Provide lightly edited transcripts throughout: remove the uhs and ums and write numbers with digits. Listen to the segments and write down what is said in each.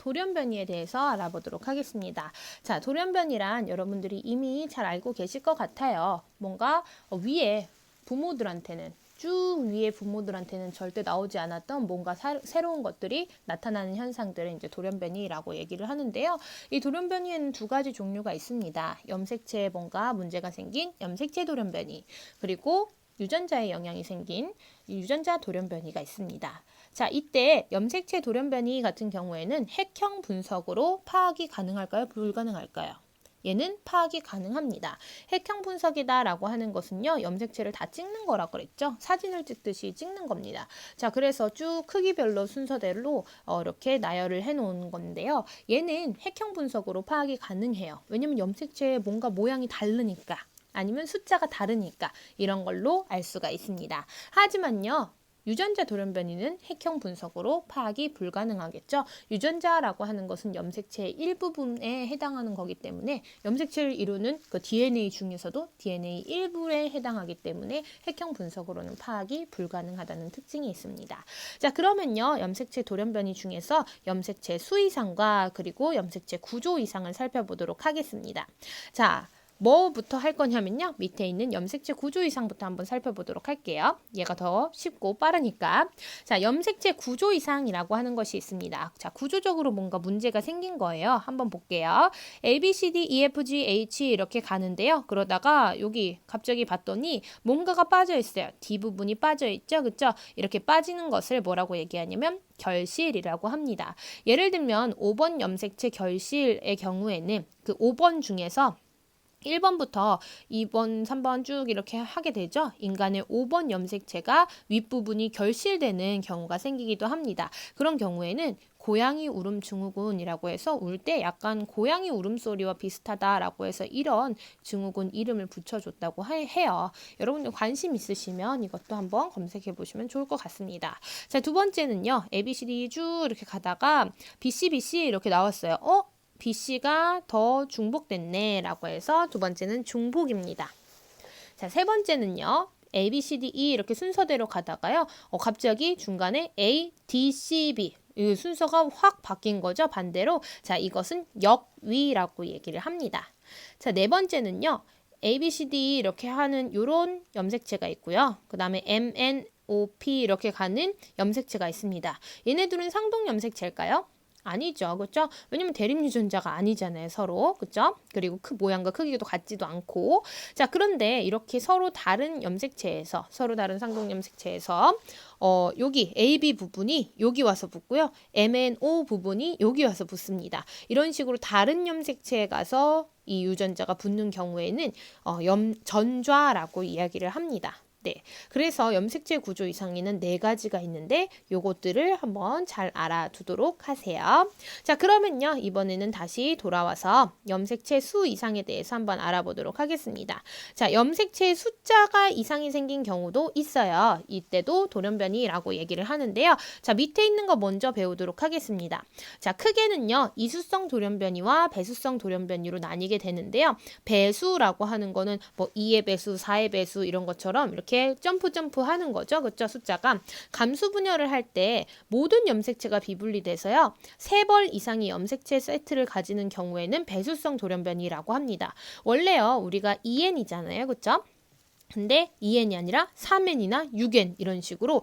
돌연변이에 대해서 알아보도록 하겠습니다. 자, 돌연변이란 여러분들이 이미 잘 알고 계실 것 같아요. 뭔가 위에 부모들한테는 쭉 위에 부모들한테는 절대 나오지 않았던 뭔가 새로운 것들이 나타나는 현상들을 이제 돌연변이라고 얘기를 하는데요. 이 돌연변이에는 두 가지 종류가 있습니다. 염색체에 뭔가 문제가 생긴 염색체 돌연변이, 그리고 유전자에 영향이 생긴 유전자 돌연변이가 있습니다. 자, 이때 염색체 돌연변이 같은 경우에는 핵형 분석으로 파악이 가능할까요? 불가능할까요? 얘는 파악이 가능합니다. 핵형 분석이다라고 하는 것은요, 염색체를 다 찍는 거라고 그랬죠. 사진을 찍듯이 찍는 겁니다. 자, 그래서 쭉 크기별로 순서대로 이렇게 나열을 해놓은 건데요. 얘는 핵형 분석으로 파악이 가능해요. 왜냐면 염색체의 뭔가 모양이 다르니까. 아니면 숫자가 다르니까 이런 걸로 알 수가 있습니다. 하지만요, 유전자 돌연변이는 핵형 분석으로 파악이 불가능하겠죠. 유전자라고 하는 것은 염색체의 일부분에 해당하는 거기 때문에 염색체를 이루는 그 DNA 중에서도 DNA 일부에 해당하기 때문에 핵형 분석으로는 파악이 불가능하다는 특징이 있습니다. 자, 그러면요, 염색체 돌연변이 중에서 염색체 수 이상과 그리고 염색체 구조 이상을 살펴보도록 하겠습니다. 자, 뭐부터 할 거냐면요, 밑에 있는 염색체 구조 이상부터 한번 살펴보도록 할게요. 얘가 더 쉽고 빠르니까. 자, 염색체 구조 이상이라고 하는 것이 있습니다. 자, 구조적으로 뭔가 문제가 생긴 거예요. 한번 볼게요. A, B, C, D, E, F, G, H 이렇게 가는데요. 그러다가 여기 갑자기 봤더니 뭔가가 빠져 있어요. D 부분이 빠져 있죠, 그쵸? 이렇게 빠지는 것을 뭐라고 얘기하냐면 결실이라고 합니다. 예를 들면 5번 염색체 결실의 경우에는 그 5번 중에서 1번부터 2번, 3번 쭉 이렇게 하게 되죠. 인간의 5번 염색체가 윗부분이 결실되는 경우가 생기기도 합니다. 그런 경우에는 고양이 울음 증후군이라고 해서 울 때 약간 고양이 울음소리와 비슷하다라고 해서 이런 증후군 이름을 붙여줬다고 해요. 여러분들 관심 있으시면 이것도 한번 검색해 보시면 좋을 것 같습니다. 자, 두 번째는요. ABCD 쭉 이렇게 가다가 BC 이렇게 나왔어요. BC가 더 중복됐네 라고 해서 두 번째는 중복입니다. 자, 세 번째는요. A, B, C, D, E 이렇게 순서대로 가다가요. 갑자기 중간에 A, D, C, B 이 순서가 확 바뀐 거죠. 반대로. 자, 이것은 역위라고 얘기를 합니다. 자, 네 번째는요. A, B, C, D 이렇게 하는 요런 염색체가 있고요. 그 다음에 M, N, O, P 이렇게 가는 염색체가 있습니다. 얘네들은 상동 염색체일까요? 아니죠. 그렇죠? 왜냐면 대립 유전자가 아니잖아요. 서로. 그렇죠? 그리고 모양과 크기도 같지도 않고. 자, 그런데 이렇게 서로 다른 염색체에서 서로 다른 상동 염색체에서 여기 AB 부분이 여기 와서 붙고요. MNO 부분이 여기 와서 붙습니다. 이런 식으로 다른 염색체에 가서 이 유전자가 붙는 경우에는 전좌라고 이야기를 합니다. 네, 그래서 염색체 구조 이상에는 네 가지가 있는데 요것들을 한번 잘 알아두도록 하세요. 자, 그러면요, 이번에는 다시 돌아와서 염색체 수 이상에 대해서 한번 알아보도록 하겠습니다. 자, 염색체 숫자가 이상이 생긴 경우도 있어요. 이때도 돌연변이라고 얘기를 하는데요. 자, 밑에 있는 거 먼저 배우도록 하겠습니다. 자, 크게는요, 이수성 돌연변이와 배수성 돌연변이로 나뉘게 되는데요. 배수라고 하는 거는 뭐 2의 배수, 4의 배수 이런 것처럼 이렇게 점프 하는 거죠. 그쵸? 숫자가. 감수 분열을 할 때 모든 염색체가 비분리돼서요. 3벌 이상의 염색체 세트를 가지는 경우에는 배수성 돌연변이라고 합니다. 원래요, 우리가 2N이잖아요. 그쵸? 근데 2N이 아니라 3N이나 6N 이런 식으로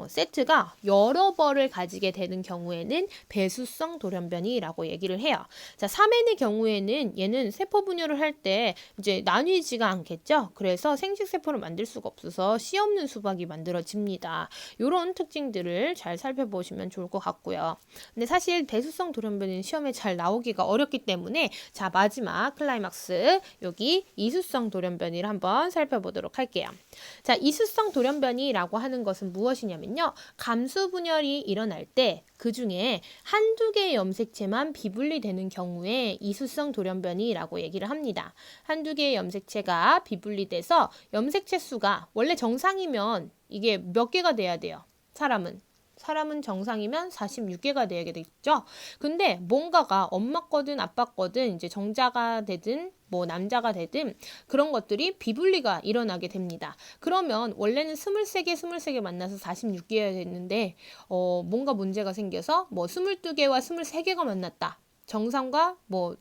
세트가 여러 벌을 가지게 되는 경우에는 배수성 돌연변이라고 얘기를 해요. 자, 3N의 경우에는 얘는 세포 분열을 할 때 이제 나뉘지가 않겠죠. 그래서 생식세포를 만들 수가 없어서 씨 없는 수박이 만들어집니다. 이런 특징들을 잘 살펴보시면 좋을 것 같고요. 근데 사실 배수성 돌연변이는 시험에 잘 나오기가 어렵기 때문에 자, 마지막 클라이막스 여기 이수성 돌연변이를 한번 살펴보도록 할게요. 자, 이수성 돌연변이라고 하는 것은 무엇이냐면요. 감수 분열이 일어날 때 그 중에 한두 개의 염색체만 비분리되는 경우에 이수성 돌연변이라고 얘기를 합니다. 한두 개의 염색체가 비분리돼서 염색체 수가 원래 정상이면 이게 몇 개가 돼야 돼요? 사람은 사람은 정상이면 46개가 되겠죠. 근데 뭔가가 엄마 거든 아빠 거든 이제 정자가 되든 뭐 남자가 되든 그런 것들이 비분리가 일어나게 됩니다. 그러면 원래는 23개 만나서 46개여야 됐는데 뭔가 문제가 생겨서 뭐 22개와 23개가 만났다. 정상과 뭐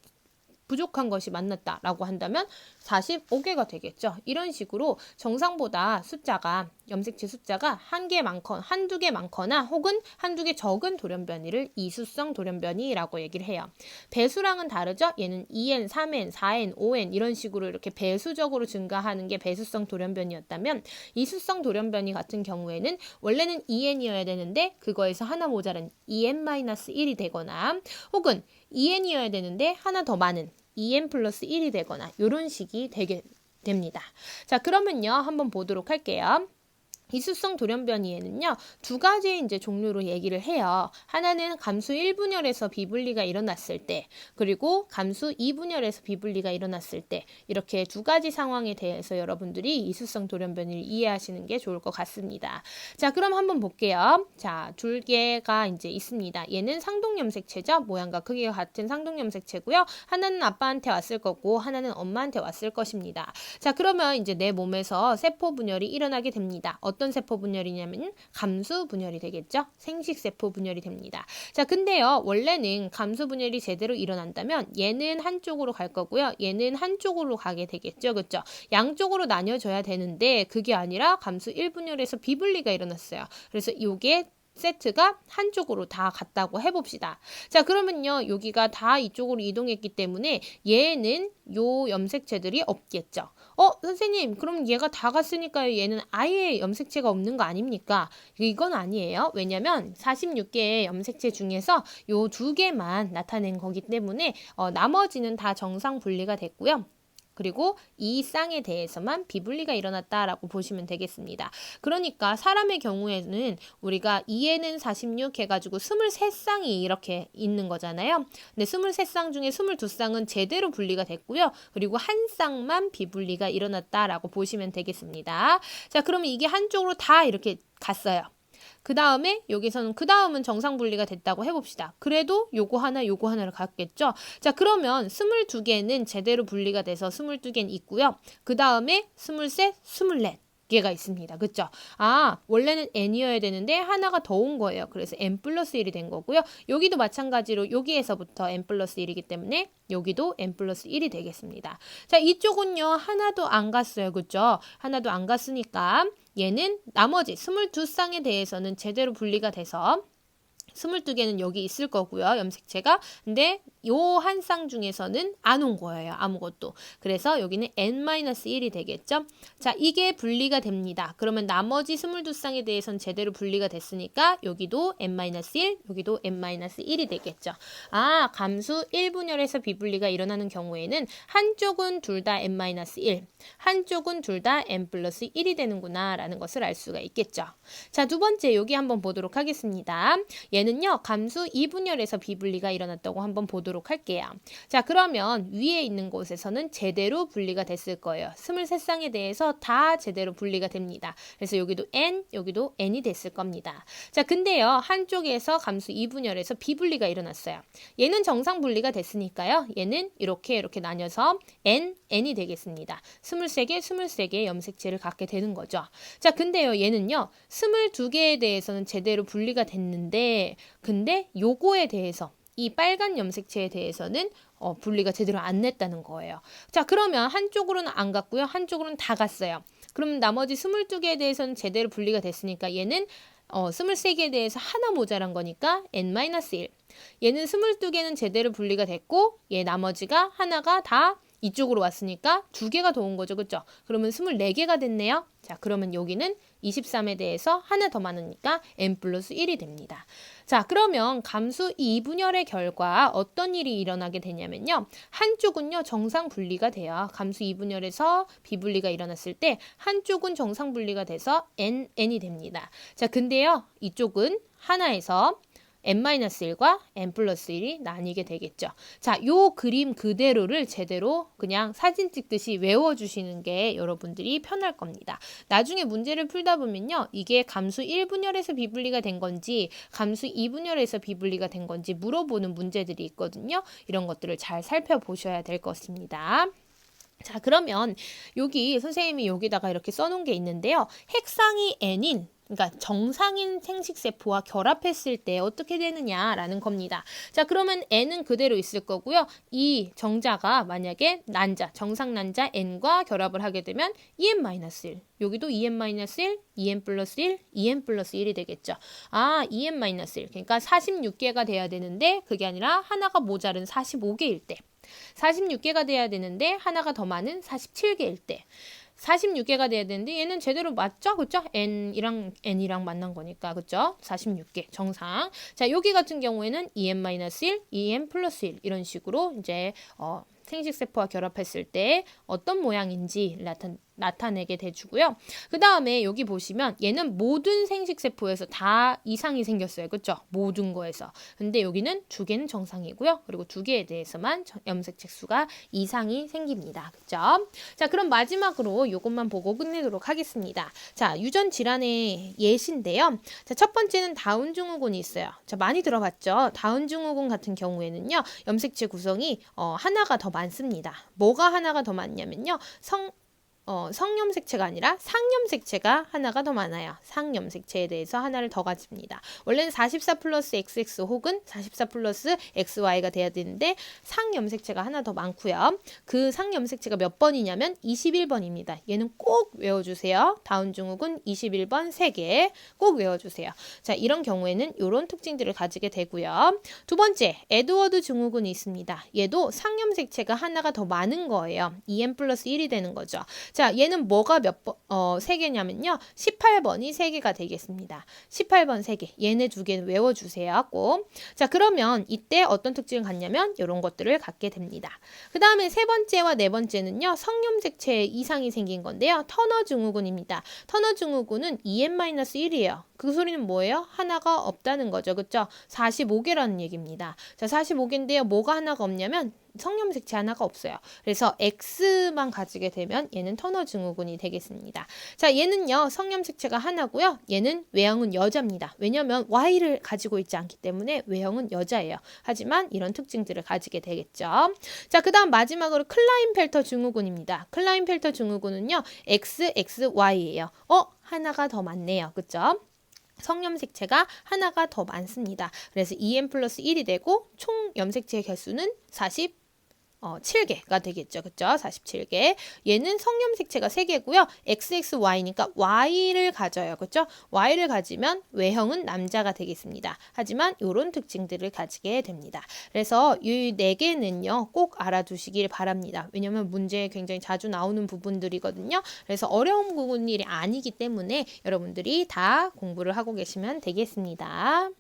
부족한 것이 만났다라고 한다면 45개가 되겠죠. 이런 식으로 정상보다 숫자가 염색체 숫자가 한두 개 많거나 혹은 한두 개 적은 돌연변이를 이수성 돌연변이라고 얘기를 해요. 배수랑은 다르죠. 얘는 2n, 3n, 4n, 5n 이런 식으로 이렇게 배수적으로 증가하는 게 배수성 돌연변이였다면 이수성 돌연변이 같은 경우에는 원래는 2n이어야 되는데 그거에서 하나 모자란 2n-1이 되거나 혹은 2n이어야 되는데 하나 더 많은 2n 플러스 1이 되거나 이런 식이 되게 됩니다. 자, 그러면요. 한번 보도록 할게요. 이수성 돌연변이에는요, 두 가지 이제 종류로 얘기를 해요. 하나는 감수 1분열에서 비분리가 일어났을 때, 그리고 감수 2분열에서 비분리가 일어났을 때, 이렇게 두 가지 상황에 대해서 여러분들이 이수성 돌연변이를 이해하시는 게 좋을 것 같습니다. 자, 그럼 한번 볼게요. 자, 두 개가 이제 있습니다. 얘는 상동염색체죠. 모양과 크기가 같은 상동염색체고요. 하나는 아빠한테 왔을 거고, 하나는 엄마한테 왔을 것입니다. 자, 그러면 이제 내 몸에서 세포 분열이 일어나게 됩니다. 어떤 세포 분열이냐면 감수 분열이 되겠죠. 생식 세포 분열이 됩니다. 자, 근데요. 원래는 감수 분열이 제대로 일어난다면 얘는 한쪽으로 갈 거고요. 얘는 한쪽으로 가게 되겠죠. 그렇죠? 양쪽으로 나뉘어져야 되는데 그게 아니라 감수 1분열에서 비분리가 일어났어요. 그래서 이게 세트가 한쪽으로 다 갔다고 해봅시다. 자, 그러면요. 여기가 다 이쪽으로 이동했기 때문에 얘는 요 염색체들이 없겠죠. 선생님, 그럼 얘가 다 갔으니까 얘는 아예 염색체가 없는 거 아닙니까? 이건 아니에요. 왜냐면 46개의 염색체 중에서 요 2개만 나타낸 거기 때문에 나머지는 다 정상 분리가 됐고요. 그리고 이 쌍에 대해서만 비분리가 일어났다라고 보시면 되겠습니다. 그러니까 사람의 경우에는 우리가 2에는 46 해가지고 23쌍이 이렇게 있는 거잖아요. 근데 23쌍 중에 22쌍은 제대로 분리가 됐고요. 그리고 한 쌍만 비분리가 일어났다라고 보시면 되겠습니다. 자, 그러면 이게 한쪽으로 다 이렇게 갔어요. 그 다음에 여기서는 그 다음은 정상 분리가 됐다고 해봅시다. 그래도 요거 하나를 갔겠죠. 자, 그러면 22개는 제대로 분리가 돼서 22개는 있고요. 그 다음에 23, 24개가 있습니다. 그쵸? 원래는 n이어야 되는데 하나가 더 온 거예요. 그래서 n 플러스 1이 된 거고요. 여기도 마찬가지로 여기에서부터 n 플러스 1이기 때문에 여기도 n 플러스 1이 되겠습니다. 자, 이쪽은요. 하나도 안 갔어요. 그쵸? 하나도 안 갔으니까 얘는 나머지 22쌍에 대해서는 제대로 분리가 돼서 22개는 여기 있을 거고요. 염색체가. 근데 요 한 쌍 중에서는 안 온 거예요. 아무것도. 그래서 여기는 n-1이 되겠죠. 자, 이게 분리가 됩니다. 그러면 나머지 22쌍에 대해서는 제대로 분리가 됐으니까 여기도 n-1, 여기도 n-1이 되겠죠. 감수 1분열에서 비분리가 일어나는 경우에는 한쪽은 둘 다 n-1, 한쪽은 둘 다 n 플러스 1이 되는구나 라는 것을 알 수가 있겠죠. 자, 두 번째 여기 한번 보도록 하겠습니다. 얘는요, 감수 2분열에서 비분리가 일어났다고 한번 보도록 할게요. 자, 그러면 위에 있는 곳에서는 제대로 분리가 됐을 거예요. 23쌍에 대해서 다 제대로 분리가 됩니다. 그래서 여기도 n, 여기도 n이 됐을 겁니다. 자, 근데요, 한쪽에서 감수 2분열에서 비분리가 일어났어요. 얘는 정상 분리가 됐으니까요. 얘는 이렇게 나뉘어서 n이 되겠습니다. 23개 염색체를 갖게 되는 거죠. 자, 근데요, 얘는요, 22개에 대해서는 제대로 분리가 됐는데 근데 요거에 대해서 이 빨간 염색체에 대해서는 분리가 제대로 안 냈다는 거예요. 자, 그러면 한쪽으로는 안 갔고요. 한쪽으로는 다 갔어요. 그럼 나머지 22개에 대해서는 제대로 분리가 됐으니까 얘는 23개에 대해서 하나 모자란 거니까 n-1. 얘는 22개는 제대로 분리가 됐고 얘 나머지가 하나가 다 이쪽으로 왔으니까 2개가 더 온 거죠. 그렇죠? 그러면 24개가 됐네요. 자, 그러면 여기는 23에 대해서 하나 더 많으니까 n 플러스 1이 됩니다. 자, 그러면 감수 2분열의 결과 어떤 일이 일어나게 되냐면요. 한쪽은요, 정상 분리가 돼요. 감수 2분열에서 비분리가 일어났을 때 한쪽은 정상 분리가 돼서 n이 됩니다. 자, 근데요, 이쪽은 하나에서 n-1과 n 플러스 1이 나뉘게 되겠죠. 자, 요 그림 그대로를 제대로 그냥 사진 찍듯이 외워주시는 게 여러분들이 편할 겁니다. 나중에 문제를 풀다 보면요. 이게 감수 1분열에서 비분리가 된 건지 감수 2분열에서 비분리가 된 건지 물어보는 문제들이 있거든요. 이런 것들을 잘 살펴보셔야 될 것입니다. 자, 그러면 여기 선생님이 여기다가 이렇게 써놓은 게 있는데요. 핵상이 n인 그러니까 정상인 생식세포와 결합했을 때 어떻게 되느냐라는 겁니다. 자, 그러면 n은 그대로 있을 거고요. 이 정자가 만약에 난자, 정상 난자 n과 결합을 하게 되면 2n-1. 여기도 2n-1, 2n 플러스 1, 2n 플러스 1이 되겠죠. 아, 2n-1. 그러니까 46개가 돼야 되는데 그게 아니라 하나가 모자른 45개일 때. 46개가 돼야 되는데 하나가 더 많은 47개일 때. 46개가 돼야 되는데 얘는 제대로 맞죠? 그쵸? n이랑 만난 거니까. 그쵸? 46개 정상. 자, 여기 같은 경우에는 2n-1, 2n 플러스 1 이런 식으로 이제 생식세포와 결합했을 때 어떤 모양인지 나타내게 돼주고요. 그 다음에 여기 보시면 얘는 모든 생식세포에서 다 이상이 생겼어요. 그렇죠? 모든 거에서. 근데 여기는 2개는 정상이고요. 그리고 2개에 대해서만 염색체 수가 이상이 생깁니다. 그렇죠? 자, 그럼 마지막으로 이것만 보고 끝내도록 하겠습니다. 자, 유전 질환의 예시인데요. 자, 첫 번째는 다운 증후군이 있어요. 자, 많이 들어봤죠? 다운 증후군 같은 경우에는요. 염색체 구성이 하나가 더 많습니다. 뭐가 하나가 더 많냐면요. 성염색체가 아니라 상염색체가 하나가 더 많아요. 상염색체에 대해서 하나를 더 가집니다. 원래는 44 플러스 XX 혹은 44 플러스 XY가 돼야 되는데 상염색체가 하나 더 많고요. 그 상염색체가 몇 번이냐면 21번입니다. 얘는 꼭 외워주세요. 다운증후군 21번 3개 꼭 외워주세요. 자, 이런 경우에는 이런 특징들을 가지게 되고요. 두 번째, 에드워드 증후군이 있습니다. 얘도 상염색체가 하나가 더 많은 거예요. 2n 플러스 1이 되는 거죠. 자, 얘는 뭐가 3개냐면요. 18번이 3개가 되겠습니다. 18번 3개. 얘네 2개 외워주세요. 꼭. 자, 그러면 이때 어떤 특징을 갖냐면 이런 것들을 갖게 됩니다. 그 다음에 세 번째와 네 번째는요. 성염색체에 이상이 생긴 건데요. 터너 증후군입니다. 터너 증후군은 2n-1이에요. 그 소리는 뭐예요? 하나가 없다는 거죠. 그쵸? 45개라는 얘기입니다. 자, 45개인데요. 뭐가 하나가 없냐면 성염색체 하나가 없어요. 그래서 X만 가지게 되면 얘는 터너 증후군이 되겠습니다. 자, 얘는요. 성염색체가 하나고요. 얘는 외형은 여자입니다. 왜냐면 Y를 가지고 있지 않기 때문에 외형은 여자예요. 하지만 이런 특징들을 가지게 되겠죠. 자, 그 다음 마지막으로 클라인펠터 증후군입니다. 클라인펠터 증후군은요. XXY예요. 하나가 더 많네요. 그쵸? 성염색체가 하나가 더 많습니다. 그래서 2n 플러스 1이 되고 총 염색체 개수는 47개가 되겠죠. 그쵸? 47개. 얘는 성염색체가 3개고요. XXY니까 Y를 가져요. 그쵸? Y를 가지면 외형은 남자가 되겠습니다. 하지만 이런 특징들을 가지게 됩니다. 그래서 이 4개는요. 꼭 알아두시길 바랍니다. 왜냐면 문제에 굉장히 자주 나오는 부분들이거든요. 그래서 어려운 부분이 아니기 때문에 여러분들이 다 공부를 하고 계시면 되겠습니다.